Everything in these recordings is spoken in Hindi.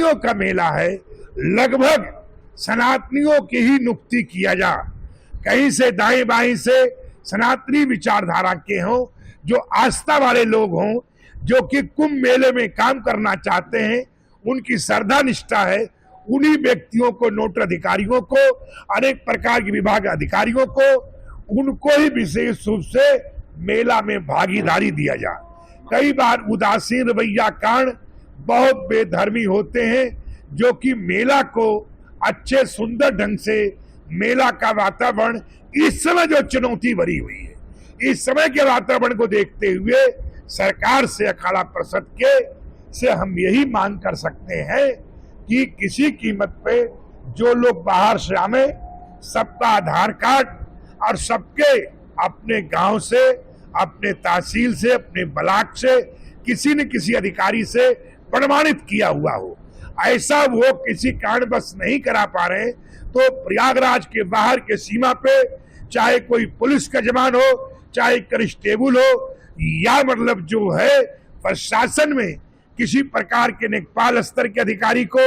सनातनियों का मेला है, लगभग सनातनियों की ही नुक्ति किया जा, कहीं से दाएं बाएं से सनातनी विचारधारा के हों, जो आस्था वाले लोग हों, जो कि कुंभ मेले में काम करना चाहते हैं, उनकी श्रद्धा निष्ठा है, उन्हीं व्यक्तियों को, नोट अधिकारियों को, अनेक प्रकार के विभाग अधिकारियों को, उनको ही विशेष रूप से मेला में भागीदारी दिया जाए। कई बार उदासीन रवैया कारण बहुत बेधर्मी होते हैं, जो कि मेला को अच्छे सुंदर ढंग से, मेला का वातावरण इस समय जो चुनौती भरी हुई है, इस समय के वातावरण को देखते हुए सरकार से, अखाड़ा परिषद के से हम यही मांग कर सकते हैं कि किसी कीमत पे जो लोग बाहर से आवे, सबका आधार कार्ड और सबके अपने गांव से, अपने तहसील से, अपने ब्लॉक से, किसी न किसी अधिकारी से प्रमाणित किया हुआ हो। ऐसा वो किसी कारणवश नहीं करा पा रहे तो प्रयागराज के बाहर के सीमा पे चाहे कोई पुलिस का जवान हो, चाहे कांस्टेबल हो, या मतलब जो है प्रशासन में किसी प्रकार के नेकपाल स्तर के अधिकारी को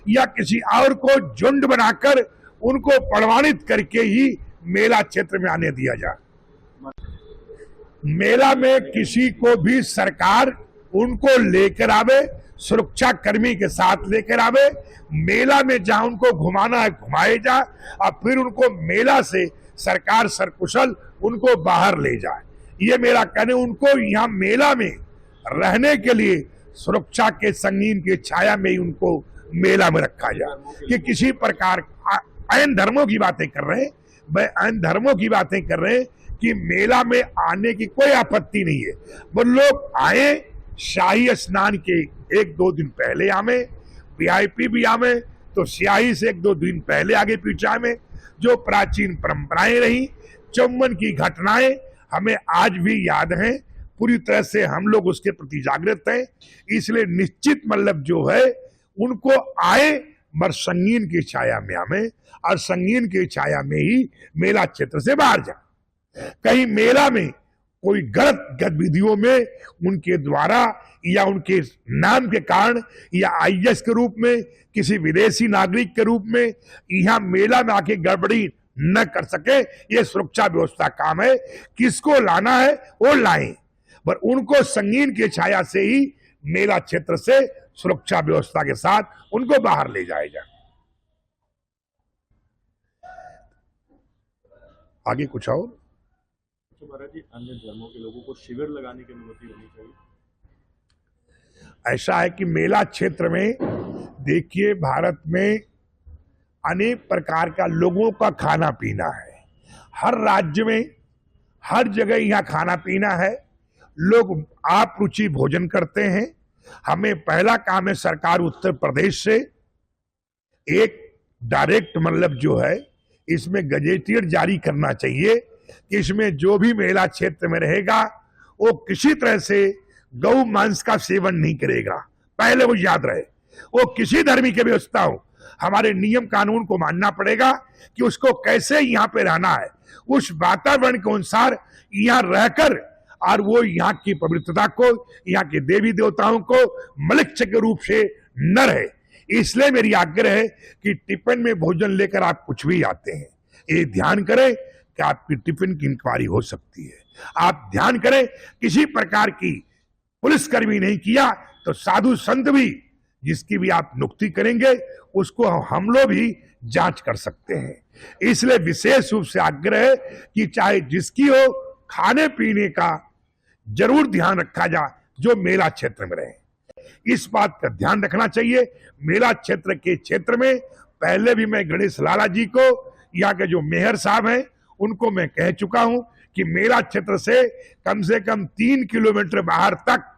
या किसी और को झुंड बनाकर उनको प्रमाणित करके ही मेला क्षेत्र में आने दिया जाए। मेला में किसी को भी सरकार उनको लेकर आवे, सुरक्षा कर्मी के साथ लेकर आवे, मेला में जहां उनको घुमाना है घुमाए जा, और फिर उनको मेला से सरकार सरकुशल उनको बाहर ले जाए। ये मेरा कहने, उनको यहाँ मेला में रहने के लिए सुरक्षा के संगीन की छाया में ही उनको मेला में रखा जाए। कि किसी प्रकार अयन धर्मों की बातें कर रहे हैं, मैं अयन धर्मों की बातें कर रहे हैं कि मेला में आने की कोई आपत्ति नहीं है, वो लोग आए, शाही स्नान के 1-2 दिन पहले आवे, वीआईपी भी आवे तो स्याही से 1-2 दिन पहले आगे पीछे आवे। जो प्राचीन परंपराएं रही, चौवन की घटनाएं हमें आज भी याद हैं, पूरी तरह से हम लोग उसके प्रति जागृत हैं। इसलिए निश्चित मतलब जो है उनको आए, मगर संगीन की छाया में आवे, और संगीन की छाया में ही मेला क्षेत्र से बाहर जाए। कहीं मेला में कोई गलत गतिविधियों में उनके द्वारा या उनके नाम के कारण या आईएएस के रूप में, किसी विदेशी नागरिक के रूप में यहाँ मेला में आके गड़बड़ी न कर सके, ये सुरक्षा व्यवस्था काम है। किसको लाना है वो लाएं, पर उनको संगीन की छाया से ही मेला क्षेत्र से सुरक्षा व्यवस्था के साथ उनको बाहर ले जाया जाए। आगे कुछ और? महाराज जी, अन्य धर्मों के लोगों को शिविर लगाने की अनुमति होनी चाहिए। ऐसा है कि मेला क्षेत्र में देखिए, भारत में अनेक प्रकार का लोगों का खाना पीना है, हर राज्य में हर जगह यहाँ खाना पीना है, लोग आप रुचि भोजन करते हैं। हमें पहला काम है, सरकार उत्तर प्रदेश से एक डायरेक्ट मतलब जो है इसमें गजेटियर जारी करना चाहिए कि इसमें जो भी मेला क्षेत्र में रहेगा वो किसी तरह से गौ मांस का सेवन नहीं करेगा। पहले वो याद रहे, वो किसी धर्मी के व्यवस्था हो, हमारे नियम कानून को मानना पड़ेगा कि उसको कैसे यहाँ पे रहना है, उस वातावरण के अनुसार यहाँ रहकर, और वो यहाँ की पवित्रता को, यहाँ के देवी देवताओं को मलिक्ष के रूप से न रहे। इसलिए मेरी आग्रह है कि टिफिन में भोजन लेकर आप कुछ भी आते हैं, ये ध्यान करें कि आपकी टिफिन की इंक्वायरी हो सकती है। आप ध्यान करें, किसी प्रकार की पुलिसकर्मी नहीं किया तो साधु संत भी, जिसकी भी आप नियुक्ति करेंगे उसको हम लोग भी जांच कर सकते हैं। इसलिए विशेष रूप से आग्रह है कि चाहे जिसकी हो, खाने पीने का जरूर ध्यान रखा जाए जो मेला क्षेत्र में रहे। इस बात का ध्यान रखना चाहिए। मेला क्षेत्र के क्षेत्र में पहले भी मैं गणेश लाला जी को, यहाँ के जो मेयर साहब हैं, उनको मैं कह चुका हूं कि मेला क्षेत्र से कम 3 किलोमीटर बाहर तक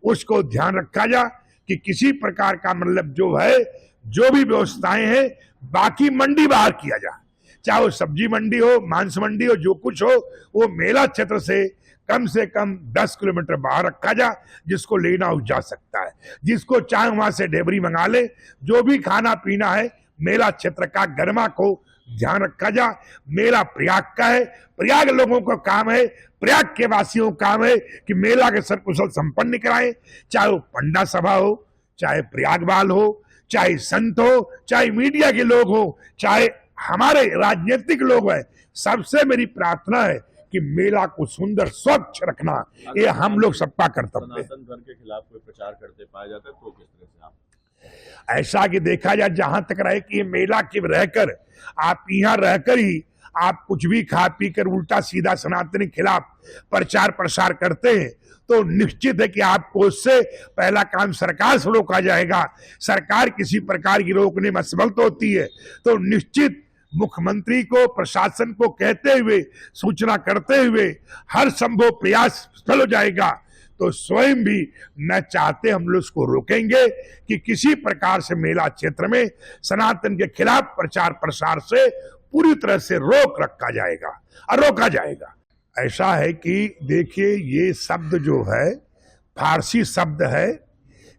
उसको ध्यान रखा जा कि किसी प्रकार का मतलब जो है, जो भी व्यवस्थाएं हैं, बाकी मंडी बाहर किया जा, चाहे वो सब्जी मंडी हो, मांस मंडी हो, जो कुछ हो, वो मेला क्षेत्र से कम 10 किलोमीटर बाहर रखा जा, जिसको लेना हो जा सकता है, जिसको चाहे वहां से डेबरी मंगा ले। जो भी खाना पीना है मेला क्षेत्र का, गर्मा को ध्यान रखा जा। मेला प्रयाग का है, प्रयाग लोगों का काम है, प्रयाग के वासियों का काम है कि मेला के सरकुशल संपन्न कराएं, चाहे वो पंडा सभा हो, चाहे प्रयागवाल हो, चाहे संत हो, चाहे मीडिया के लोग हो, चाहे हमारे राजनीतिक लोग हैं, सबसे मेरी प्रार्थना है कि मेला को सुंदर स्वच्छ रखना, ये हम लोग सबका कर्तव्य है। सनातन धर्म के खिलाफ कोई प्रचार करते पाया जाता है तो किस तरह से आप? ऐसा कि देखा जाए, जहां तक रहे कि ये मेला के रहकर आप यहाँ रहकर ही आप कुछ भी खा पी कर उल्टा सीधा सनातन के खिलाफ प्रचार प्रसार करते हैं, तो निश्चित है कि आपको उससे पहला काम सरकार से रोका जाएगा। सरकार किसी प्रकार की रोकने में असमर्थ होती है तो निश्चित मुख्यमंत्री को, प्रशासन को कहते हुए, सूचना करते हुए हर संभव प्रयास विफल हो जाएगा। तो स्वयं भी न चाहते हम लोग उसको रोकेंगे कि किसी प्रकार से मेला क्षेत्र में सनातन के खिलाफ प्रचार प्रसार से पूरी तरह से रोक रखा जाएगा और रोका जाएगा। ऐसा है कि देखिए, ये शब्द जो है फारसी शब्द है,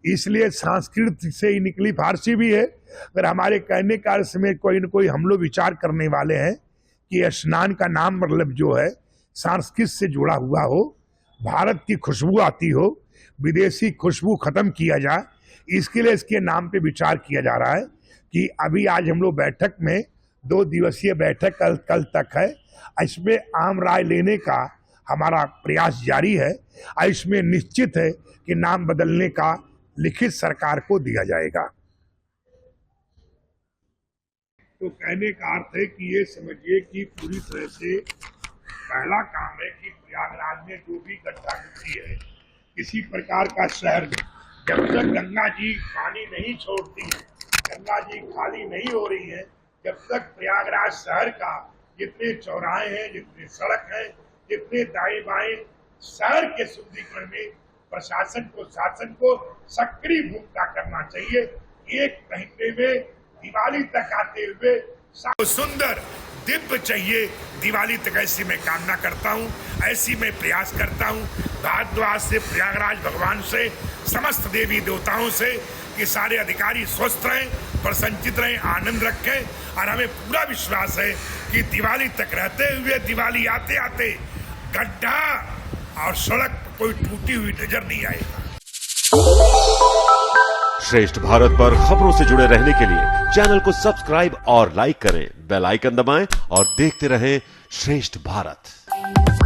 इसलिए संस्कृत से ही निकली, फारसी भी है। अगर हमारे कहने का अर्थ में कोई न कोई हम लोग विचार करने वाले हैं कि स्नान का नाम मतलब जो है संस्कृत से जुड़ा हुआ हो, भारत की खुशबू आती हो, विदेशी खुशबू खत्म किया जाए, इसके लिए इसके नाम पे विचार किया जा रहा है। कि अभी आज हम लोग बैठक में 2 दिवसीय बैठक कल तक है, इसमें आम राय लेने का हमारा प्रयास जारी है। इसमें निश्चित है कि नाम बदलने का लिखित सरकार को दिया जाएगा। तो कहने का अर्थ है कि ये समझिए कि पूरी तरह से पहला काम है कि प्रयागराज में जो भी गड्ढा गुड्ढी है, किसी प्रकार का शहर में जब तक गंगा जी पानी नहीं छोड़ती है, गंगा जी खाली नहीं हो रही है, जब तक प्रयागराज शहर का जितने चौराहे हैं, जितने सड़क हैं, जितने दाएं बाएं शहर के शुद्धिकरण में प्रशासन को, शासन को सक्रिय भूमिका करना चाहिए। 1 महीने में दिवाली तक आते हुए सुंदर दिव्य चाहिए, दिवाली तक ऐसी मैं कामना करता हूँ, ऐसी मैं प्रयास करता हूँ भारद्वाज से, प्रयागराज भगवान से, समस्त देवी देवताओं से कि सारे अधिकारी स्वस्थ रहें, प्रसन्नचित रहें, आनंद रखें। और हमें पूरा विश्वास है कि दिवाली तक रहते हुए, दिवाली आते आते गड्ढा और सड़क कोई टूटी हुई नजर नहीं आएगा। श्रेष्ठ भारत पर खबरों से जुड़े रहने के लिए चैनल को सब्सक्राइब और लाइक करें, बेल आइकन दबाएं और देखते रहें श्रेष्ठ भारत।